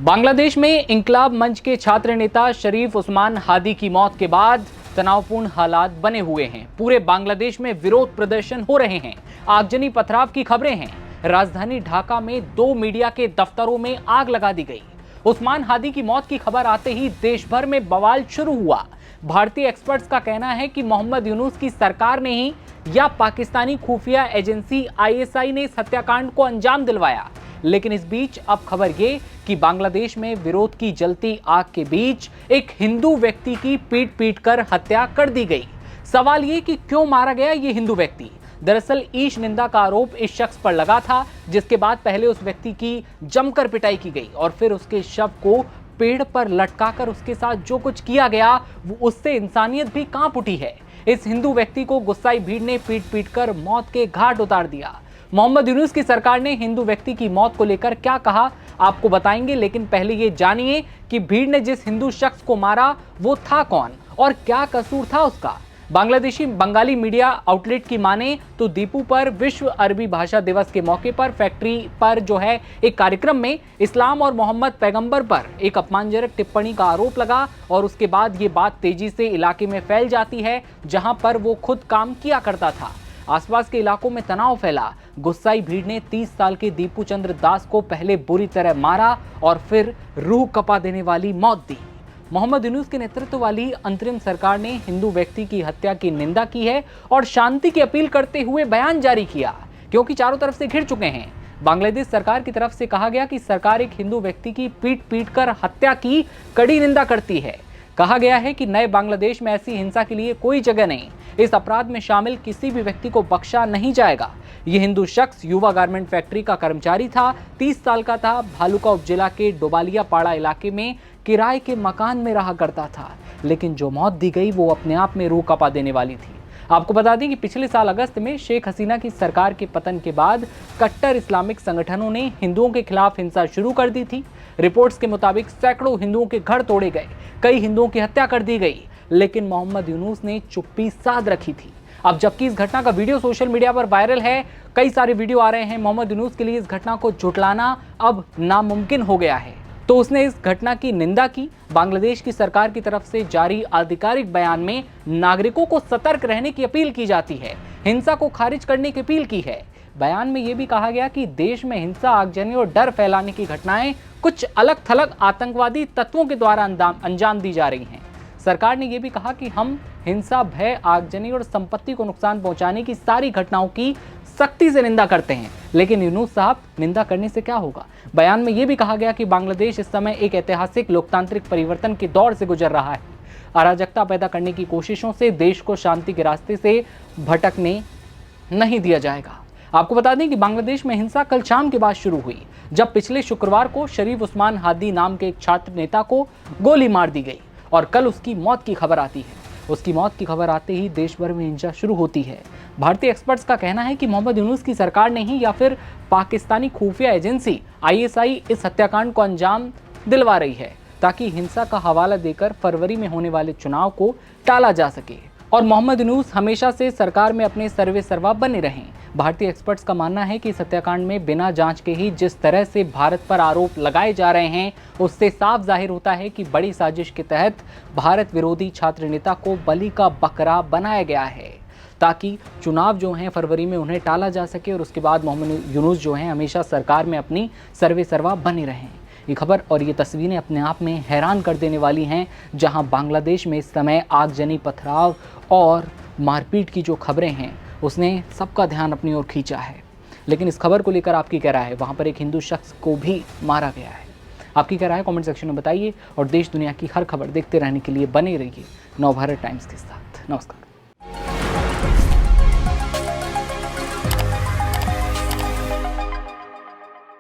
बांग्लादेश में इंकलाब मंच के छात्र नेता शरीफ उस्मान हादी की मौत के बाद तनावपूर्ण हालात बने हुए हैं। पूरे बांग्लादेश में विरोध प्रदर्शन हो रहे हैं। आगजनी पथराव की खबरें हैं। राजधानी ढाका में 2 मीडिया के दफ्तरों में आग लगा दी गई। उस्मान हादी की मौत की खबर आते ही देश भर में बवाल शुरू हुआ। भारतीय एक्सपर्ट्स का कहना है कि मोहम्मद यूनुस की सरकार ने ही या पाकिस्तानी खुफिया एजेंसी ISI ने इस हत्याकांड को अंजाम दिलवाया। लेकिन इस बीच अब खबर ये कि बांग्लादेश में विरोध की जलती आग के बीच एक हिंदू व्यक्ति की पीट पीट कर हत्या कर दी गई। सवाल ये कि क्यों मारा गया ये हिंदू व्यक्ति। दरअसल ईश निंदा का आरोप इस शख्स पर लगा था, जिसके बाद पहले उस व्यक्ति की जमकर पिटाई की गई और फिर उसके शव को पेड़ पर लटकाकर उसके साथ जो कुछ किया गया वो उससे इंसानियत भी कांप उठी है। इस हिंदू व्यक्ति को गुस्साई भीड़ ने पीट पीट कर मौत के घाट उतार दिया। मोहम्मद यूनुस की सरकार ने हिंदू व्यक्ति की मौत को लेकर क्या कहा आपको बताएंगे, लेकिन पहले ये जानिए कि भीड़ ने जिस हिंदू शख्स को मारा वो था कौन और क्या कसूर था उसका। बांग्लादेशी बंगाली मीडिया आउटलेट की माने तो दीपू पर विश्व अरबी भाषा दिवस के मौके पर फैक्ट्री पर जो है एक कार्यक्रम में इस्लाम और मोहम्मद पैगंबर पर एक अपमानजनक टिप्पणी का आरोप लगा और उसके बाद ये बात तेजी से इलाके में फैल जाती है जहां पर वो खुद काम किया करता था। आसपास के इलाकों में तनाव फैला। गुस्साई भीड़ ने 30 साल के दीपू चंद्र दास को पहले बुरी तरह मारा और फिर रूह कपा देने वाली मौत दी। मोहम्मद यूनुस के नेतृत्व वाली अंतरिम सरकार ने हिंदू व्यक्ति की हत्या की निंदा की है और शांति की अपील करते हुए बयान जारी किया, क्योंकि चारों तरफ से घिर चुके हैं। बांग्लादेश सरकार की तरफ से कहा गया कि सरकार एक हिंदू व्यक्ति की पीट पीट कर हत्या की कड़ी निंदा करती है। कहा गया है कि नए बांग्लादेश में ऐसी हिंसा के लिए कोई जगह नहीं। इस अपराध में शामिल किसी भी व्यक्ति को बख्शा नहीं जाएगा। यह हिंदू शख्स युवा गारमेंट फैक्ट्री का कर्मचारी था, 30 साल का था, भालुका उपजिला के डोबालिया पाड़ा इलाके में किराए के मकान में रहा करता था। लेकिन जो मौत दी गई वो अपने आप में रूह कपा देने वाली थी। आपको बता दें कि पिछले साल अगस्त में शेख हसीना की सरकार के पतन के बाद कट्टर इस्लामिक संगठनों ने हिंदुओं के खिलाफ हिंसा शुरू कर दी थी। रिपोर्ट्स के मुताबिक सैकड़ों हिंदुओं के घर तोड़े गए, कई हिंदुओं की हत्या कर दी गई, लेकिन मोहम्मद यूनुस ने चुप्पी साध रखी थी। अब जबकि इस घटना का वीडियो सोशल मीडिया पर वायरल है, कई सारे वीडियो आ रहे हैं, मोहम्मद यूनुस के लिए इस घटना को झुठलाना अब नामुमकिन हो गया है। तो उसने इस घटना की निंदा की। बांग्लादेश की सरकार की तरफ से जारी आधिकारिक बयान में नागरिकों को सतर्क रहने की अपील की जाती है, हिंसा को खारिज करने की अपील की है। बयान में यह भी कहा गया कि देश में हिंसा, आगजनी और डर फैलाने की घटनाएं कुछ अलग थलग आतंकवादी तत्वों के द्वारा अंजाम दी जा रही हैं। सरकार ने यह भी कहा कि हम हिंसा, भय, आगजनी और संपत्ति को नुकसान पहुंचाने की सारी घटनाओं की सख्ती से निंदा करते हैं। लेकिन यूनुस साहब, निंदा करने से क्या होगा। बयान में यह भी कहा गया कि बांग्लादेश इस समय एक ऐतिहासिक लोकतांत्रिक परिवर्तन के दौर से गुजर रहा है। अराजकता पैदा करने की कोशिशों से देश को शांति के रास्ते से भटकने नहीं दिया जाएगा। आपको बता दें कि बांग्लादेश में हिंसा कल शाम के बाद शुरू हुई, जब पिछले शुक्रवार को शरीफ उस्मान हादी नाम के एक छात्र नेता को गोली मार दी गई और कल उसकी मौत की खबर आती है। उसकी मौत की खबर आते ही देश भर में हिंसा शुरू होती है। भारतीय एक्सपर्ट्स का कहना है कि मोहम्मद यूनुस की सरकार ने ही या फिर पाकिस्तानी खुफिया एजेंसी ISI इस हत्याकांड को अंजाम दिलवा रही है, ताकि हिंसा का हवाला देकर फरवरी में होने वाले चुनाव को टाला जा सके और मोहम्मद यूनुस हमेशा से सरकार में अपने सर्वे सर्वा बने रहें। भारतीय एक्सपर्ट्स का मानना है कि इस हत्याकांड में बिना जांच के ही जिस तरह से भारत पर आरोप लगाए जा रहे हैं, उससे साफ जाहिर होता है कि बड़ी साजिश के तहत भारत विरोधी छात्र नेता को बलि का बकरा बनाया गया है, ताकि चुनाव जो हैं फरवरी में उन्हें टाला जा सके और उसके बाद मोहम्मद यूनुस जो हैं हमेशा सरकार में अपनी सर्वे सर्वा बने रहें। ये खबर और ये तस्वीरें अपने आप में हैरान कर देने वाली हैं, जहां बांग्लादेश में इस समय आगजनी, पथराव और मारपीट की जो खबरें हैं उसने सबका ध्यान अपनी ओर खींचा है। लेकिन इस खबर को लेकर आपकी क्या राय है। वहाँ पर एक हिंदू शख्स को भी मारा गया है। आपकी क्या राय है कमेंट सेक्शन में बताइए और देश दुनिया की हर खबर देखते रहने के लिए बने रहिए नवभारत टाइम्स के साथ। नमस्कार।